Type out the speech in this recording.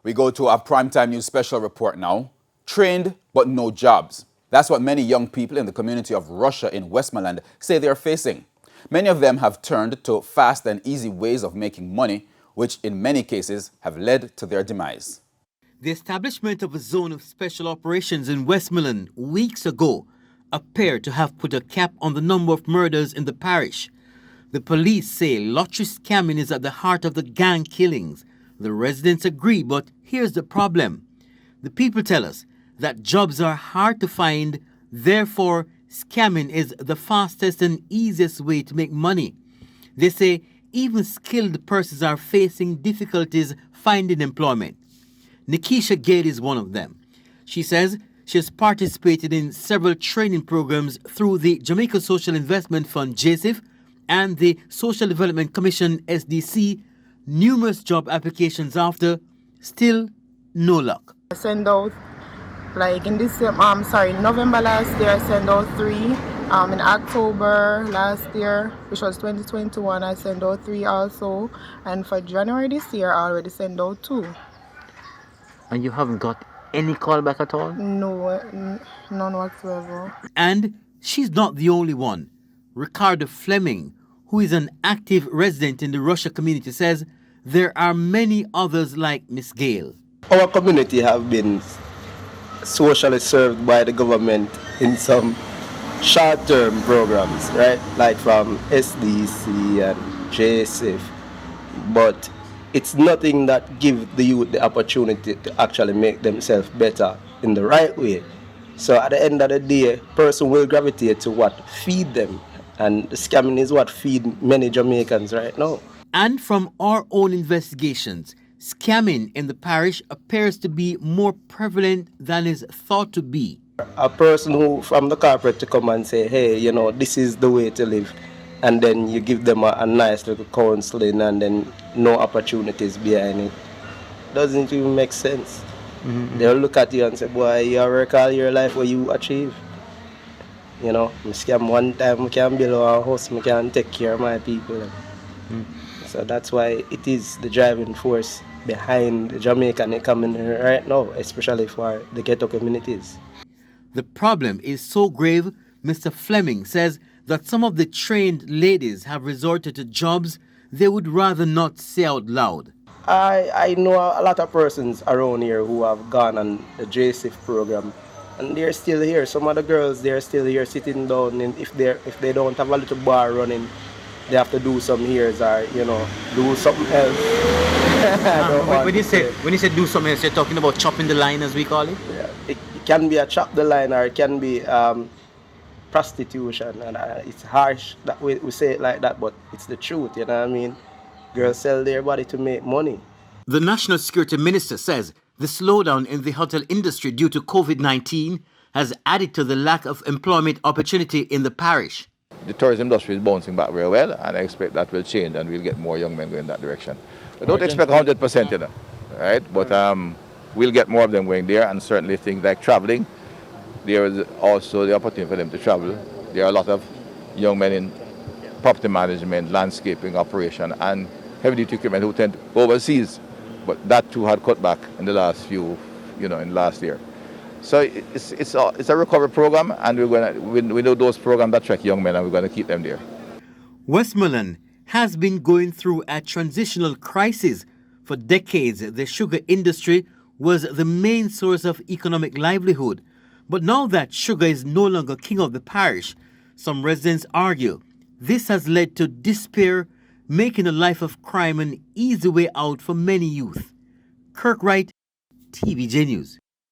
We go to our primetime news special report now. Trained but no jobs. That's what many young people in the community of Russia in Westmoreland say they are facing. Many of them have turned to fast and easy ways of making money, which in many cases have led to their demise. The establishment of a zone of special operations in Westmoreland weeks ago appeared to have put a cap on the number of murders in the parish. The police say lottery scamming is at the heart of the gang killings. The residents agree, but here's the problem. The people tell us that jobs are hard to find, therefore scamming is the fastest and easiest way to make money. They say even skilled persons are facing difficulties finding employment. Nikisha Gade is one of them. She says she has participated in several training programs through the Jamaica Social Investment Fund, JSIF, and the Social Development Commission, SDC, numerous job applications after, still no luck. I sent out, like in November last year, I sent out 3. In October last year, which was 2021, I sent out 3 also. And for January this year, I already sent out 2. And you haven't got any call back at all? No, none whatsoever. And she's not the only one. Ricardo Fleming, who is an active resident in the Russia community, says there are many others like Miss Gale. Our community have been socially served by the government in some short-term programs, right? Like from SDC and JSF. But it's nothing that gives the youth the opportunity to actually make themselves better in the right way. So at the end of the day, person will gravitate to what feed them. And the scamming is what feed many Jamaicans right now. And from our own investigations, scamming in the parish appears to be more prevalent than is thought to be. A person who from the corporate to come and say, hey, you know, this is the way to live. And then you give them a nice little counseling and then no opportunities behind it. Doesn't even make sense. Mm-hmm. They'll look at you and say, boy, you work all your life what you achieve. You know, I scam one time, I can build a house, I can take care of my people. So that's why it is the driving force behind the Jamaican economy right now, especially for the ghetto communities. The problem is so grave, Mr. Fleming says that some of the trained ladies have resorted to jobs they would rather not say out loud. I know a lot of persons around here who have gone on the JSIF program and they're still here. Some of the girls, they're still here sitting down, and if they don't have a little bar running, they have to do some years or, you know, do something else. When you say do something else, you're talking about chopping the line, as we call it? Yeah, it can be a chop the line, or it can be prostitution, and it's harsh that we say it like that, but it's the truth, you know what I mean? Girls sell their body to make money. The National Security Minister says the slowdown in the hotel industry due to COVID-19 has added to the lack of employment opportunity in the parish. The tourism industry is bouncing back very well, and I expect that will change and we'll get more young men going in that direction. I don't expect 100%, you know, right? But we'll get more of them going there, and certainly things like traveling. There is also the opportunity for them to travel. There are a lot of young men in property management, landscaping, operation, and heavy-duty equipment who tend to go overseas. But that too had cut back in the last few, in last year. So it's a recovery program, and we know those programs that attract young men, and we're going to keep them there. Westmoreland has been going through a transitional crisis. For decades, the sugar industry was the main source of economic livelihood. But now that sugar is no longer king of the parish, some residents argue this has led to despair, making a life of crime an easy way out for many youth. Kirk Wright, TVJ News.